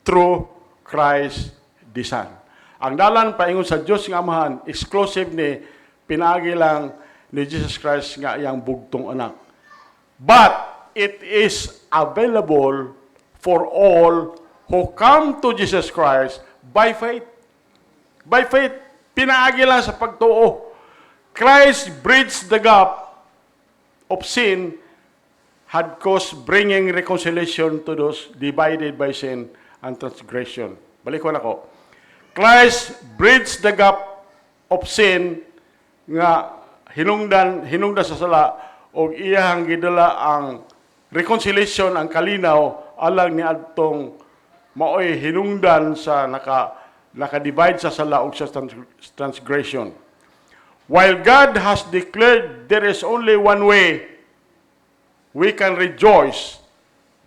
through Christ the Son. Ang dalan paingon sa Dios nga Amahan, exclusive ni pinaagi lang ni Jesus Christ nga iyang bugtong anak. But it is available for all who come to Jesus Christ by faith. By faith, pinaagi lang sa pagtuo. Christ bridged the gap of sin had caused bringing reconciliation to those divided by sin and transgression. Balik ko na ko. Christ bridged the gap of sin nga hinungdan sa sala o iyahang gidala ang reconciliation, ang kalinaw alang ni adtong maoy hinungdan sa naka-divide sa sala o sa transgression. While God has declared there is only one way, we can rejoice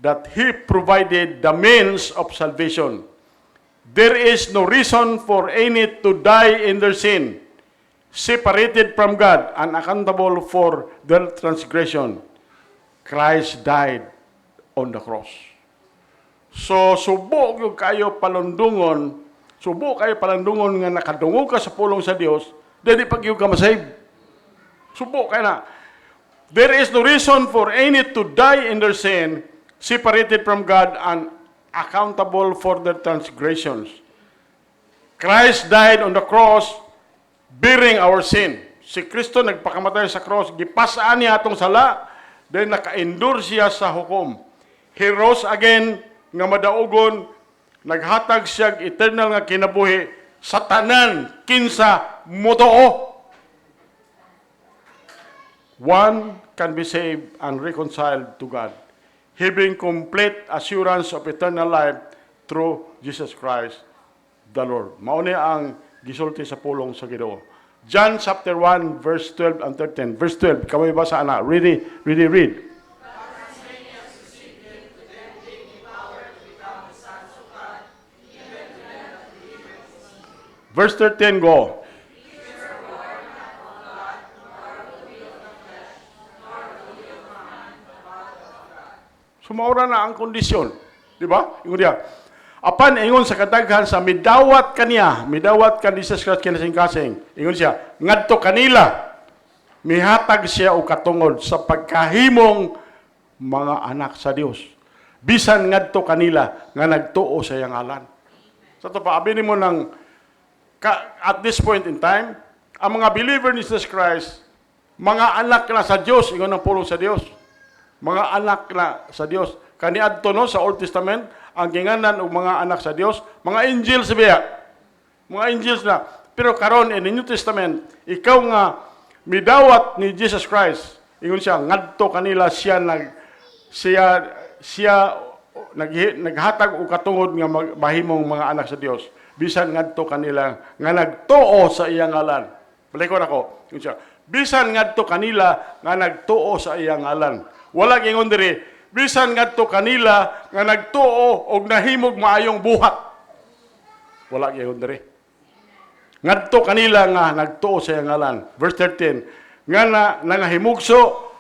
that He provided the means of salvation. There is no reason for any to die in their sin, separated from God and accountable for their transgression. Christ died on the cross. So, subo kayo palundungon nga nakadungog ka sa pulong sa Dios, dili pag ka masave. Subo kayo na. There is no reason for any to die in their sin, separated from God and accountable for their transgressions. Christ died on the cross, bearing our sin. Si Kristo nagpakamatay sa cross, gipasaan niya atong sala, then naka-endure siya sa hukom. He rose again, nga madaugon, naghatag siya eternal nga kinabuhi sa tanan kinsa motoo. One can be saved and reconciled to God, having complete assurance of eternal life through Jesus Christ the Lord. Mauni ang gisulti sa pulong sa Ginoo. John chapter 1 verse 12 and 13. Verse 12, kamay basa ana. Read. Verse 13, go. Sumaura na ang kondisyon. Di ba? Ingon diya. Apan, ingon sa kadaghan sa midawat kaniya, midawat kan Jesus Christ kinasing-kasing. Ingon siya, ngadto kanila, mihatag siya o katungod sa pagkahimong mga anak sa Dios. Bisan ngadto kanila, nga nagtuo sa iyang ngalan. Sa ito pa, abinin mo ng at this point in time, ang mga believer ni Jesus Christ, mga anak na sa Diyos, ingon ang pulong sa Diyos. Mga anak na sa Diyos. Kaniadto no sa Old Testament, ang ginganan og mga anak sa Diyos, mga angels biya. Mga angels na. Pero karon in the New Testament, ikaw nga midawat ni Jesus Christ, ingon siya ngadto kanila siya naghatag og katungod nga mahimong mga anak sa Dios. Bisan ngadto kanila nga nagtuo sa iyang ngalan. Balik ko nako. Ingon siya, bisan ngadto kanila nga nagtuo sa iyang ngalan. Wala gingon diri, bisan ngadto kanila nga nagtuo og nahimog maayong buhat. Wala gingon diri. Ngadto kanila nga nagtuo sa iyang ngalan. Verse 13, nga nangahimugso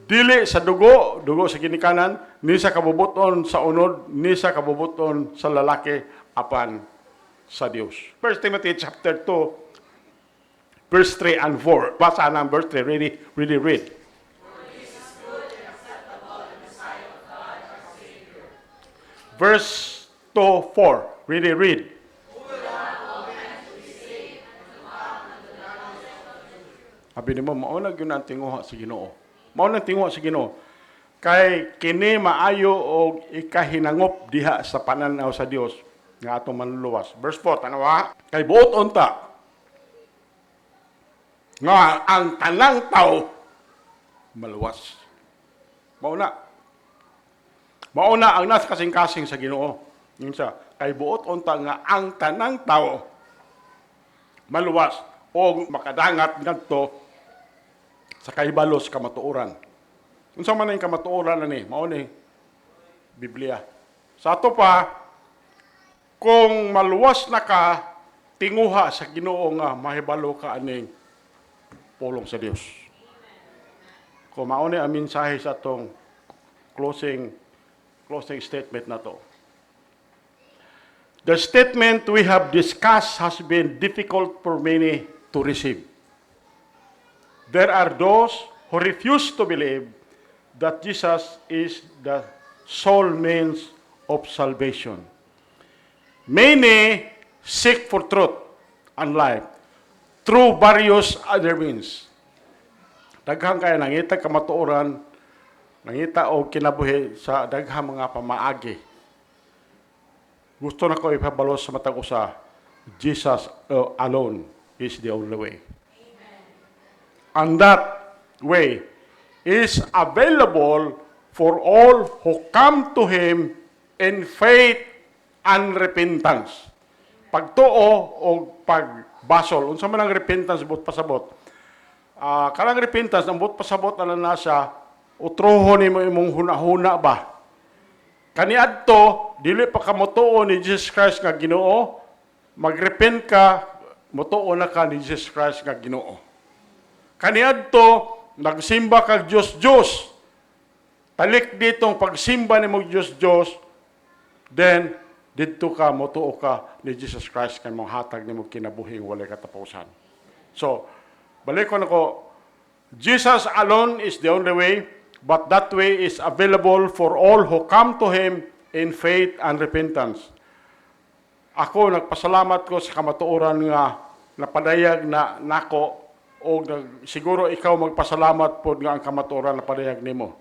dili sa dugo sa ginikanan, ni sa kabubuton sa unod, ni sa kabubuton sa lalaki apan sa Dios. 1 Timothy chapter 2 verse 3 and 4. Basa na ang verse 3. Really read. Verse 2, 4. Really read. Sabi mo, maunag yun ang tinguha sa Ginoo. Maunag tinguha sa Ginoo. Kay kini maayo o ikahinangop diha sa pananaw sa Dios nga atong manluluwas. Verse 4, tanawa. Kay buot unta nga ang tanang tao maluwas. Mauna ang nas kasing-kasing sa Ginoo. Yun siya, kay buot unta nga ang tanang tao maluwas o makadangat ngadto sa kahibalos kamatuoran. Unsa man ang kamatuoran ani? Mao ni Biblia. Sa ato pa, kung maluwas na ka tinguha sa Ginoo nga mahibalo ka aning pulong sa Dios. Kung mao ni ang mensahe sa atong closing statement na to. The statement we have discussed has been difficult for many to receive. There are those who refuse to believe that Jesus is the sole means of salvation. Many seek for truth and life through various other means. Daghang kaya nangita kamatuoran, nangita o kinabuhi sa daghang mga pamaagi. Gusto na ko ipabalo sa matag usa, Jesus alone is the only way. And that way is available for all who come to Him in faith and repentance. Pagtuo o pagbasol, unsa man ang repentance but pasabot. Kanang repentance ang but pasabot na nasa utrohon nimo imong hunahuna ba. Kaniadto dili pa ka motuo ni Jesus Christ nga Ginoo, magrepent ka, motuo na ka ni Jesus Christ nga Ginoo. Kaniadto nagsimba kag Dios. Talik ditong pagsimba nimo Dios, then didto ka motuo ka ni Jesus Christ kay mohatag nimo kinabuhing walay katapusan. So, balik ko nako, Jesus alone is the only way, but that way is available for all who come to Him in faith and repentance. Ako nagpasalamat ko sa kamatuoran nga napadayag na nako o siguro ikaw magpasalamat po nga ang kamatuoran na padayag nimo.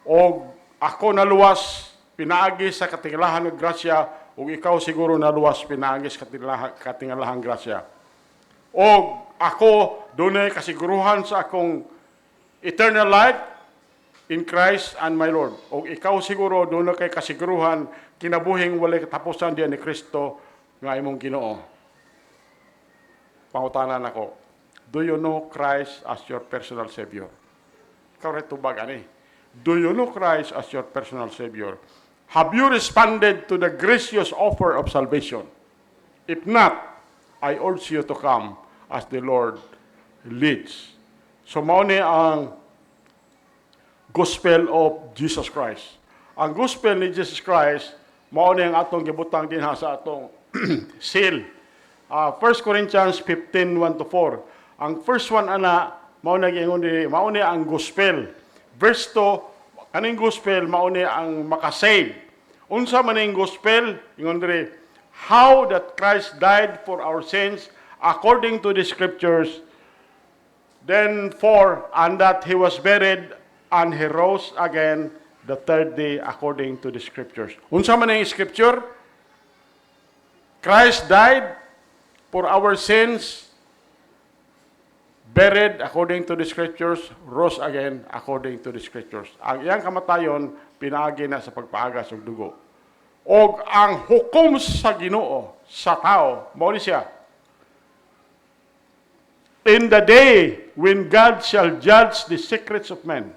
O ako naluwas pinaagi sa katingalahan ng grasya, o ikaw siguro naluwas pinaagi sa katingalahan grasya. O ako dunay kasiguruhan sa akong eternal life in Christ and my Lord. O ikaw siguro dunay kay kasiguruhan kinabuhing walay katapusan diyan ni Kristo nga imong Ginoo. Pangutanan ako. Do you know Christ as your personal Savior? Ikaw rin tubag, ani? Do you know Christ as your personal Savior? Have you responded to the gracious offer of salvation? If not, I urge you to come as the Lord leads. So, mao ni ang gospel of Jesus Christ. Ang gospel ni Jesus Christ, mao ni ang atong gibutang dinha sa atong seal. 1 Corinthians 15, 1-4. Ang first one ana mao na gingon diri, mao ni ang gospel. Verse 2, kaning gospel mao ni ang makasave. Unsa man ning gospel? Ingon diri, how that Christ died for our sins according to the scriptures. Then 4, and that He was buried and He rose again the third day according to the scriptures. Unsa man ning scripture? Christ died for our sins, buried according to the scriptures, rose again according to the scriptures. Ang iyang kamatayon, pinaagi na sa pagpaagas og dugo. O ang hukom sa Ginoo sa tao, mao ni siya. In the day when God shall judge the secrets of men.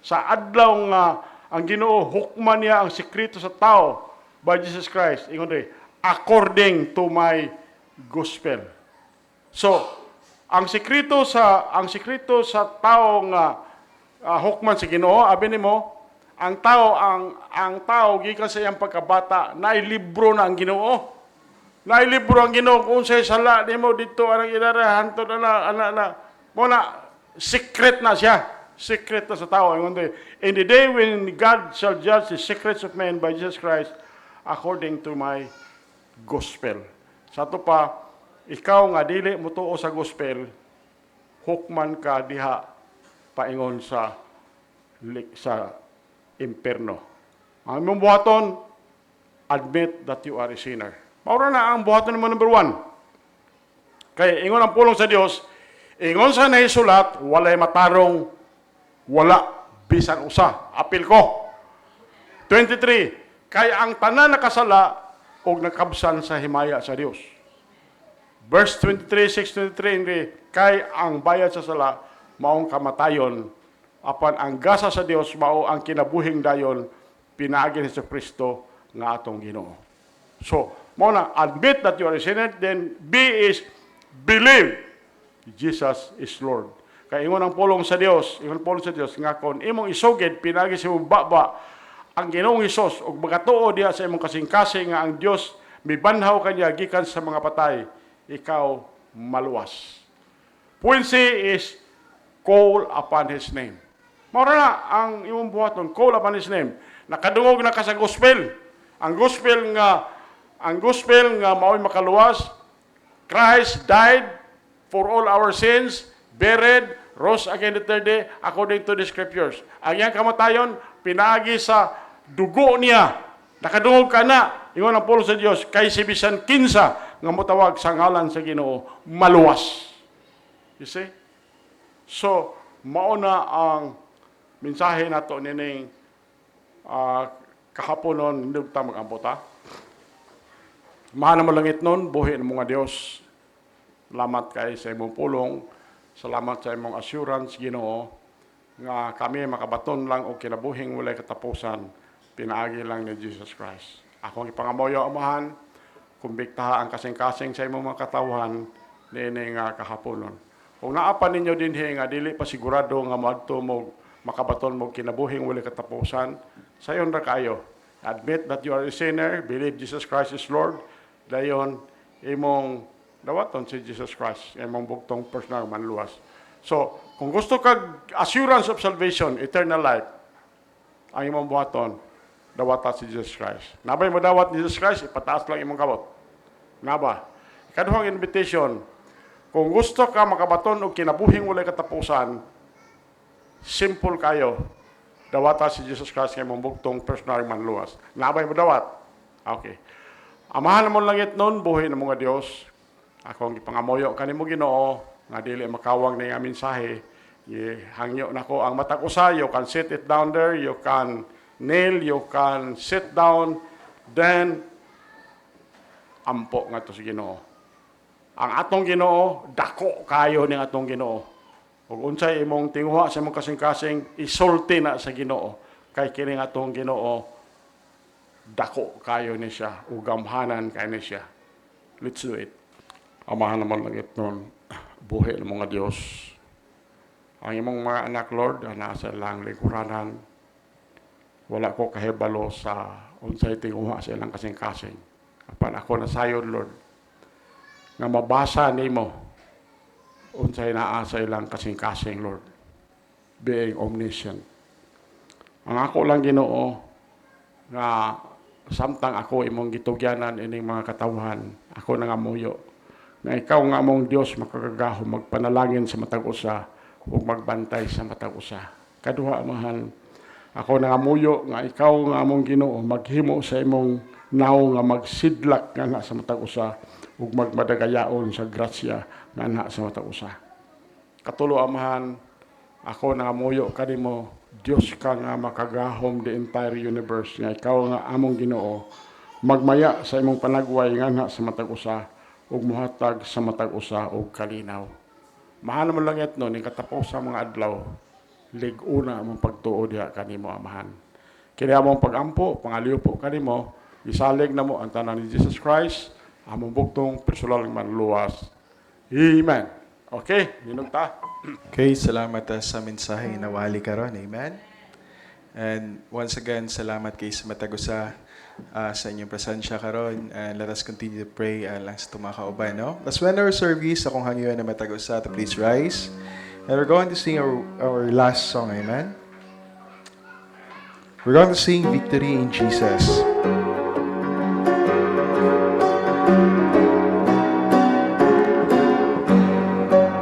sa adlaw nga ang Ginoo hukman niya ang sekreto sa tao by Jesus Christ. Ingon rin, according to my gospel. So, ang sekreto sa tao nga hukman sa Ginoo, abi nimo, ang tao gikan sa iyang pagkabata, nailibro na ang Ginoo. Nailibro ang Ginoo kung unsay sala nimo dito anang ilarahan to na mo na secret na siya. Secret na sa tao. In the day when God shall judge the secrets of men by Jesus Christ according to my gospel. Sa to pa, ikaw nga dili mo tuo sa gospel, hukman ka diha paingon sa imperno. Ang imong buhaton, admit that you are a sinner. Maura na ang buhaton mo number 1. Kaya ingon ang pulong sa Dios, ingon sa naisulat, walay matarong, wala bisan usa. Apil ko. 23. Kaya ang tanan nakasala og nakabsan sa himaya sa Dios. Verse 23, 623, kay ang bayad sa sala maong kamatayon, apan ang gasa sa Dios mao ang kinabuhing dayon pinaagi ni Kristo nga atong Ginoo. So, mo na admit that you are a sinner, then B is believe Jesus is Lord. Kaya ingon ang pulong sa Dios, nga kon imong isugid pinaagi sa imong baba ang Ginoong Hesus ug magatuo diha sa imong kasing-kasing nga ang Dios mibanhaw kanya gikan sa mga patay, ikaw maluwas. Point C is call upon His name. Mao na ang imong buhaton, call upon His name. Nakadungog na ka sa gospel. Ang gospel nga mao'y makaluwas. Christ died for all our sins, buried, rose again the third day, according to the scriptures. Ang iyang kamatayon, pinagi sa dugo niya. Nakadungog ka na. Ingon ang pulo sa Dios, kay si bisan kinsa nga motawag sa ngalan sa Ginoo, maluwas. You see? So, mauna ang mensahe nato nining kahaponon hindi ta mag-ambota. Mahal mo langit nun, buhi ng mga Dios. Salamat kay sa imong pulong. Salamat sa imong assurance, Ginoo, nga kami makabaton lang o kinabuhing walay katapusan, pinaagi lang ni Jesus Christ. Akong ipangamoyo, Amahan, kumbiktaha ang kasing-kasing sa imong mga katawhan nining kahaponon. Kung naapan ninyo din nga dili pa sigurado nga moadto mo makabaton mo kinabuhing walay katapusan, sayon ra kayo. Admit that you are a sinner, believe Jesus Christ is Lord, dayon imong dawaton si Jesus Christ, imong bugtong personal manluwas. So, kung gusto kag assurance of salvation, eternal life, ang imong buhaton, dawata si Jesus Christ. Nabay mo dawat ni Jesus Christ, ipataas lang imong kabot. Naba. Ikaduhang invitation, kung gusto ka makabaton og kinabuhing walay katapusan, simple kayo. Dawata si Jesus Christ nga imong bugtong personal manluwas. Nabay mo dawat. Okay. Amahan mo langit nun, buhi ng mga Dios. Ako ang ipangamoyo kanimo Ginoo nga dili makawang ni nga mensahe. Hangyo nako ang matag usa, you can sit it down there, you can kneel, you can sit down, then ampo nga to si Ginoo. Ang atong Ginoo, dako kayo ning atong Ginoo. Ug unsay imong tinguha sa imong kasing-kasing, isulti na sa Ginoo. Kay kini atong Ginoo, dako kayo ni siya, ug gamhanan kayo ni siya. Let's do it. Amahan naman langit nun, buhi ng mga Diyos. Ang imong mga anak, Lord, na nasa ilang lingkuranan, wala ko kahibalo sa unsay tinguha sa ilang kasing-kasing. Apan ako nasayod, Lord, nga mabasa nimo unsay naa sa ilang kasing-kasing, Lord, being omniscient. Ang ako lang Ginoo, nga samtang ako imong gitugyanan ining mga katawhan, ako nangamuyo na ikaw nga among Dios makagagahom magpanalangin sa matag usa ug magbantay sa matag usa. Kaduha, Amahan, ako nangamuyo nga ikaw nga among Ginoo maghimo sa imong naw nga magsidlak nga sa matag usa ug magmadagayaon sa grasya nga sa matag usa. Katulo, Amahan, ako nangamuyo kanimo, Dios ka nga makagahom the entire universe nga ikaw nga among Ginoo magmaya sa imong panagway nga sa matag usa ug muhatag sa matag usa og kalinaw. Mahal mo langit nun, yung katapos sa mga adlaw, liguna among pagtuo diha kanimo amahan. Kini among pagampo, pangaliw po kanimo, isalig na mo ang tanan ni Jesus Christ, among buktong personal nga manluwas. Amen. Okay, minugta. Okay, salamat sa mensahe na wali karon. Amen. And once again, salamat kay sa Matagusa sa inyong presensya karon. And let us continue to pray lang sa tumakauban, no? Let's end our service. Akong hangyo na Matagusa to please rise. And we're going to sing our last song. Amen. We're going to sing Victory in Jesus.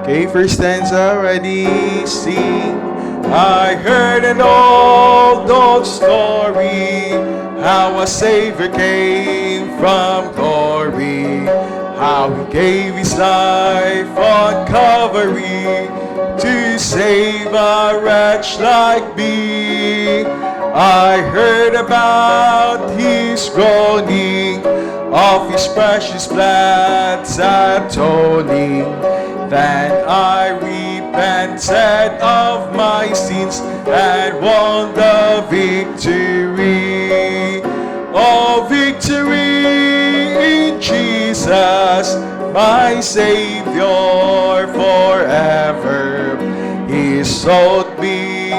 Okay, first stanza, ready, sing. I heard an old story, how a Savior came from glory, how He gave His life on Calvary to save a wretch like me. I heard about His groaning, of His precious blood's atoning. Then I repented of my sins and won the victory. Oh, victory in Jesus, my Savior forever. He sought me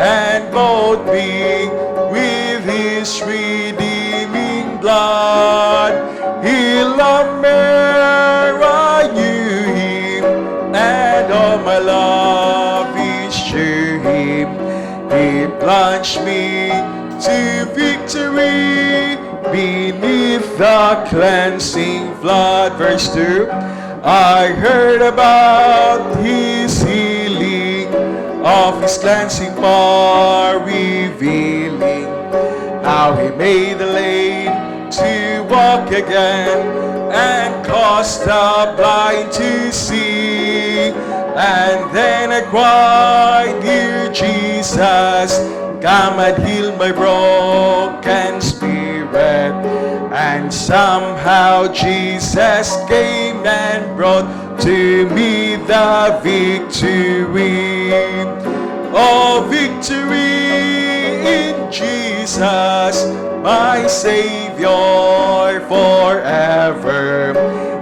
and bought me with His redeeming blood. He loved me, I knew Him, and all my love is to Him. He plunged me to victory beneath the cleansing flood. Verse 2, I heard about His healing, of His cleansing power revealing, how He made the lame to walk again, and caused the blind to see. And then I cried, dear Jesus, come and heal my broken spirit. And somehow Jesus came and brought to me the victory. Oh, victory in Jesus, my Savior forever.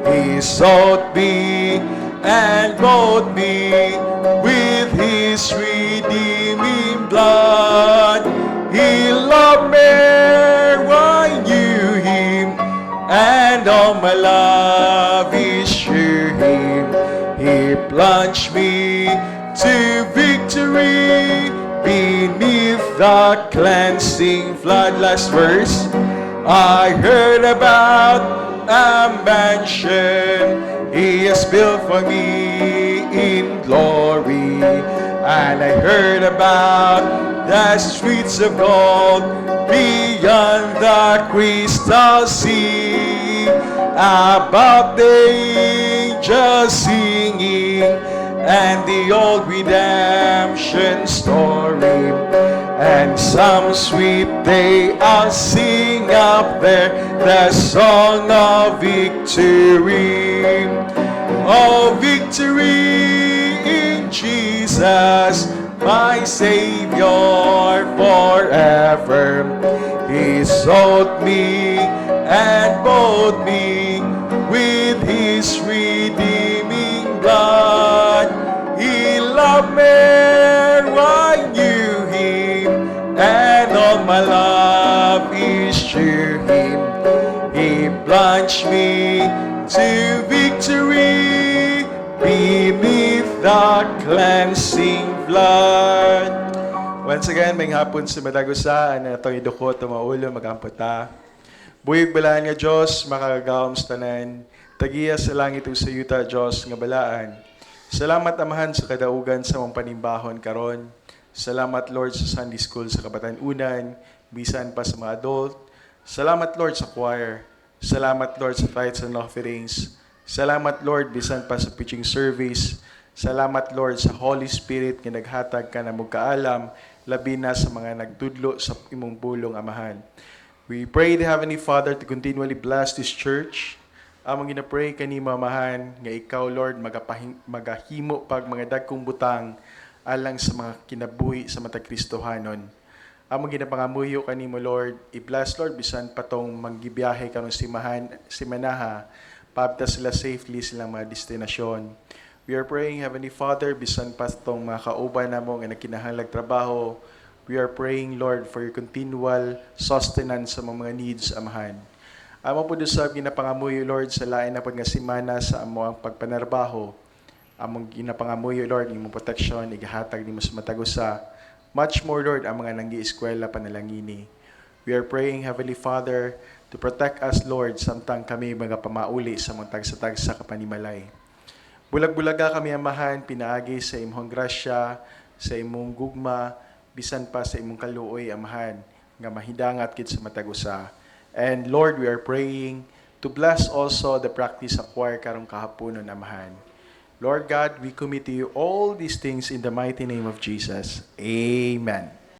He sought me and bought me with His redeeming blood. He loved me, I knew Him, and all my love is to Him. He plunged me to victory beneath the cleansing flood. Last verse. I heard about a mansion He has built for me in glory, and I heard about the streets of gold beyond the crystal sea, about the angels singing and the old redemption story. And some sweet day I'll sing up there the song of victory. Oh, victory in Jesus, my Savior forever. He sought me and bought me with His redeeming blood. He loved me, I knew Him, and all my love is to Him. He plunged me to victory beneath the cleansing flood. Once again, may hapon sa Matagusa, na itong idukot o maulo, magampota. Buyog balaan nga Diyos, makagagawam sa tanan, tagiya sa langit o sa yuta, Diyos, nga balaan. Salamat, Amahan, sa kadaugan sa mong panimbahon karon. Salamat, Lord, sa Sunday School sa Kabatanunan, bisan pa sa mga adult. Salamat, Lord, sa choir. Salamat, Lord, sa tithes and offerings. Salamat, Lord, bisan pa sa preaching service. Salamat, Lord, sa Holy Spirit nga naghatag ka na magkaalam, labi na sa mga nagtudlo sa imong pulong, Amahan. We pray the Heavenly Father to continually bless this church. Amang ginapray kanimo, Amahan, nga ikaw, Lord, magahimo pag mga dagkong butang alang sa mga kinabuhi sa matag Kristohanon. Among ginapangamuyo kanimo Lord, i-bless Lord bisan patong maggibiyahe karong simanaha, paabta sila safely silang mga destinasyon. We are praying, Heavenly Father, bisan patong mga kauban namo nga nagkinahanglag trabaho. We are praying, Lord, for your continual sustenance sa mga needs, Amahan. Amo po sa ginapangamuyo, Lord, sa lain na nga simana sa amo ang pagpanarbaho. Among ginapangamuyo, Lord, imong protection, igahatag nimo sa matagusa. Much more, Lord, ang mga nanggi-eskwela panalangini. We are praying, Heavenly Father, to protect us, Lord, samtang kami mga pamauli sa mga tagsa-tagsa kapanimalay. Bulag-bulaga kami, Amahan, pinaagi sa imong grasya, sa imong gugma, bisan pa sa imong kaluoy, Amahan, nga mahidangat kit sa matagusa. And Lord, we are praying to bless also the practice of choir karong kahaponon, Amahan. Lord God, we commit to you all these things in the mighty name of Jesus. Amen.